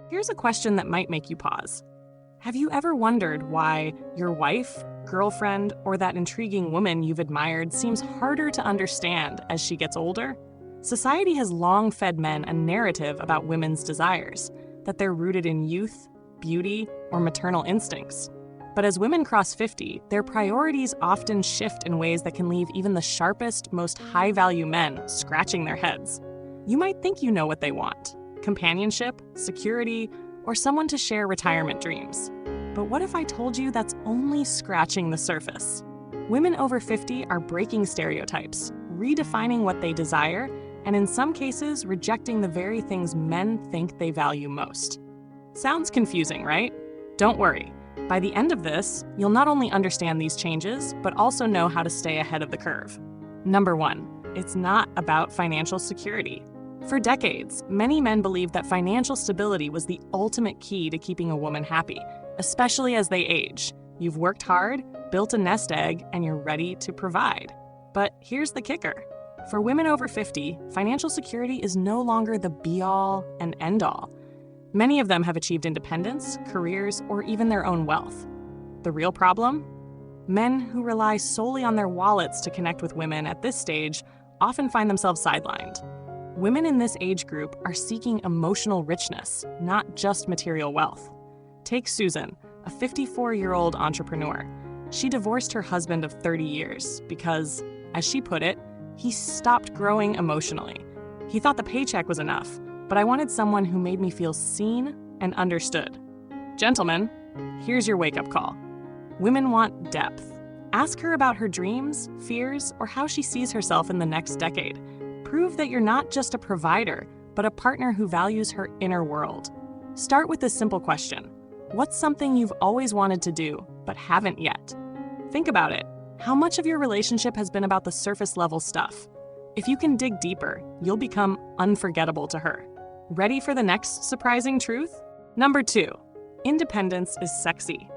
Here's a question that might make you pause. Have you ever wondered why your wife, girlfriend, or that intriguing woman you've admired seems harder to understand as she gets older? Society has long fed men a narrative about women's desires, that they're rooted in youth, beauty, or maternal instincts. But as women cross 50, their priorities often shift in ways that can leave even the sharpest, most high-value men scratching their heads. You might think you know what they want: companionship, security, or someone to share retirement dreams. But what if I told you that's only scratching the surface? Women over 50 are breaking stereotypes, redefining what they desire, and in some cases, rejecting the very things men think they value most. Sounds confusing, right? Don't worry. By the end of this, you'll not only understand these changes, but also know how to stay ahead of the curve. Number 1, it's not about financial security. For decades, many men believed that financial stability was the ultimate key to keeping a woman happy, especially as they age. You've worked hard, built a nest egg, and you're ready to provide. But here's the kicker. For women over 50, financial security is no longer the be-all and end-all. Many of them have achieved independence, careers, or even their own wealth. The real problem? Men who rely solely on their wallets to connect with women at this stage often find themselves sidelined. Women in this age group are seeking emotional richness, not just material wealth. Take Susan, a 54-year-old entrepreneur. She divorced her husband of 30 years because, as she put it, he stopped growing emotionally. He thought the paycheck was enough, but I wanted someone who made me feel seen and understood. Gentlemen, here's your wake-up call. Women want depth. Ask her about her dreams, fears, or how she sees herself in the next decade. Prove that you're not just a provider, but a partner who values her inner world. Start with this simple question. What's something you've always wanted to do, but haven't yet? Think about it. How much of your relationship has been about the surface-level stuff? If you can dig deeper, you'll become unforgettable to her. Ready for the next surprising truth? Number 2, independence is sexy.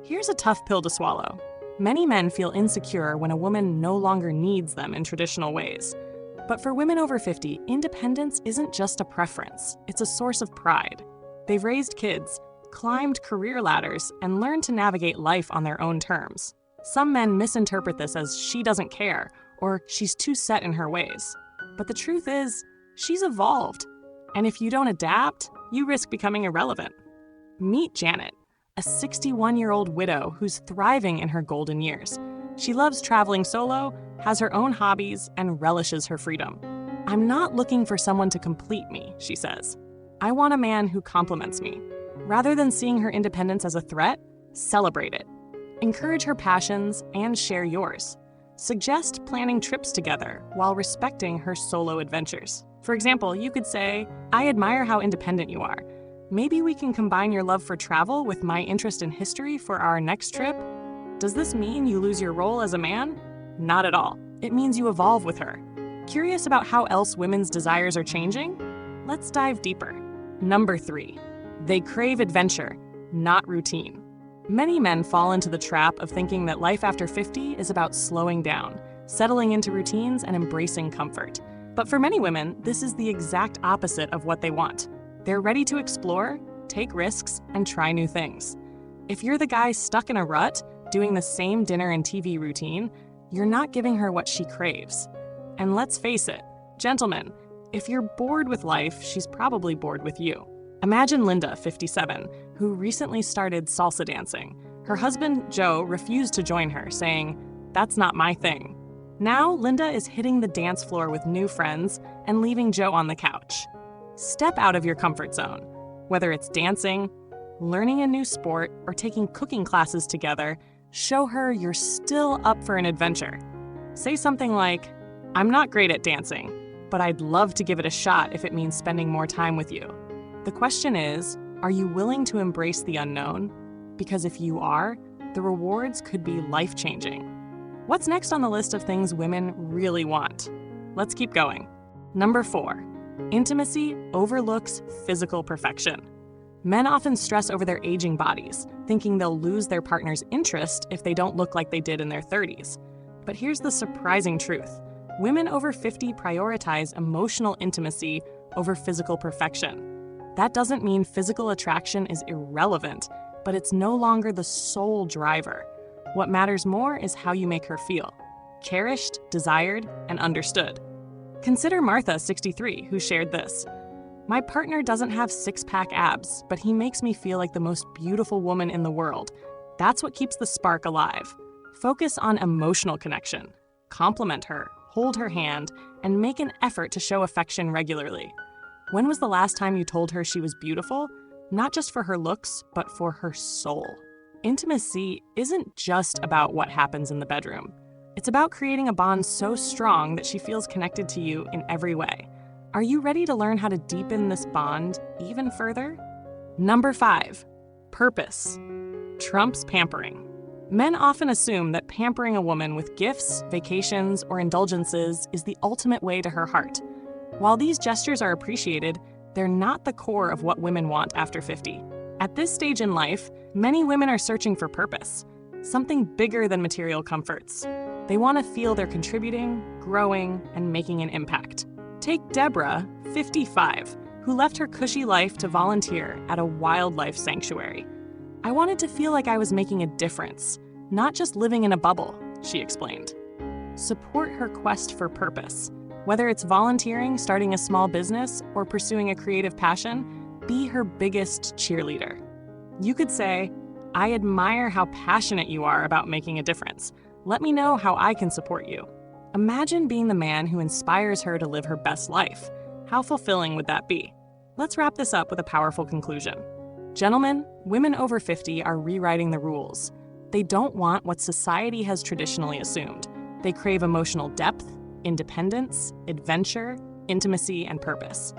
Here's a tough pill to swallow. Many men feel insecure when a woman no longer needs them in traditional ways. But for women over 50, independence isn't just a preference, it's a source of pride. They've raised kids, climbed career ladders, and learned to navigate life on their own terms. Some men misinterpret this as she doesn't care, or she's too set in her ways. But the truth is, she's evolved. And if you don't adapt, you risk becoming irrelevant. Meet Janet, a 61-year-old widow who's thriving in her golden years. She loves traveling solo, has her own hobbies, and relishes her freedom. "I'm not looking for someone to complete me," she says. "I want a man who complements me." Rather than seeing her independence as a threat, celebrate it. Encourage her passions and share yours. Suggest planning trips together while respecting her solo adventures. For example, you could say, "I admire how independent you are. Maybe we can combine your love for travel with my interest in history for our next trip." Does this mean you lose your role as a man? Not at all. It means you evolve with her. Curious about how else women's desires are changing? Let's dive deeper. Number 3, they crave adventure, not routine. Many men fall into the trap of thinking that life after 50 is about slowing down, settling into routines, and embracing comfort. But for many women, this is the exact opposite of what they want. They're ready to explore, take risks, and try new things. If you're the guy stuck in a rut, doing the same dinner and TV routine, you're not giving her what she craves. And let's face it, gentlemen, if you're bored with life, she's probably bored with you. Imagine Linda, 57, who recently started salsa dancing. Her husband, Joe, refused to join her, saying, "That's not my thing." Now, Linda is hitting the dance floor with new friends and leaving Joe on the couch. Step out of your comfort zone. Whether it's dancing, learning a new sport, or taking cooking classes together, show her you're still up for an adventure. Say something like, "I'm not great at dancing, but I'd love to give it a shot if it means spending more time with you." The question is, are you willing to embrace the unknown? Because if you are, the rewards could be life-changing. What's next on the list of things women really want? Let's keep going. Number 4, intimacy overlooks physical perfection. Men often stress over their aging bodies, thinking they'll lose their partner's interest if they don't look like they did in their 30s. But here's the surprising truth. Women over 50 prioritize emotional intimacy over physical perfection. That doesn't mean physical attraction is irrelevant, but it's no longer the sole driver. What matters more is how you make her feel: cherished, desired, and understood. Consider Martha, 63, who shared this. My partner doesn't have six-pack abs, but he makes me feel like the most beautiful woman in the world. That's what keeps the spark alive. Focus on emotional connection. Compliment her, hold her hand, and make an effort to show affection regularly. When was the last time you told her she was beautiful? Not just for her looks, but for her soul. Intimacy isn't just about what happens in the bedroom. It's about creating a bond so strong that she feels connected to you in every way. Are you ready to learn how to deepen this bond even further? Number 5, purpose. Trumps pampering. Men often assume that pampering a woman with gifts, vacations, or indulgences is the ultimate way to her heart. While these gestures are appreciated, they're not the core of what women want after 50. At this stage in life, many women are searching for purpose, something bigger than material comforts. They want to feel they're contributing, growing, and making an impact. Take Deborah, 55, who left her cushy life to volunteer at a wildlife sanctuary. I wanted to feel like I was making a difference, not just living in a bubble, she explained. Support her quest for purpose. Whether it's volunteering, starting a small business, or pursuing a creative passion, be her biggest cheerleader. You could say, I admire how passionate you are about making a difference. Let me know how I can support you. Imagine being the man who inspires her to live her best life. How fulfilling would that be? Let's wrap this up with a powerful conclusion. Gentlemen, women over 50 are rewriting the rules. They don't want what society has traditionally assumed. They crave emotional depth, independence, adventure, intimacy, and purpose.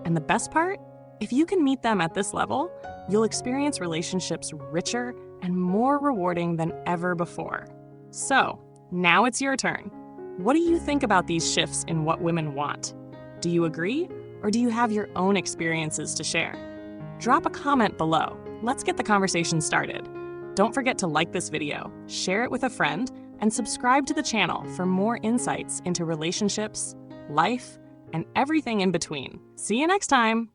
And the best part? If you can meet them at this level, you'll experience relationships richer and more rewarding than ever before. So, now it's your turn. What do you think about these shifts in what women want? Do you agree, or do you have your own experiences to share? Drop a comment below. Let's get the conversation started. Don't forget to like this video, share it with a friend, and subscribe to the channel for more insights into relationships, life, and everything in between. See you next time!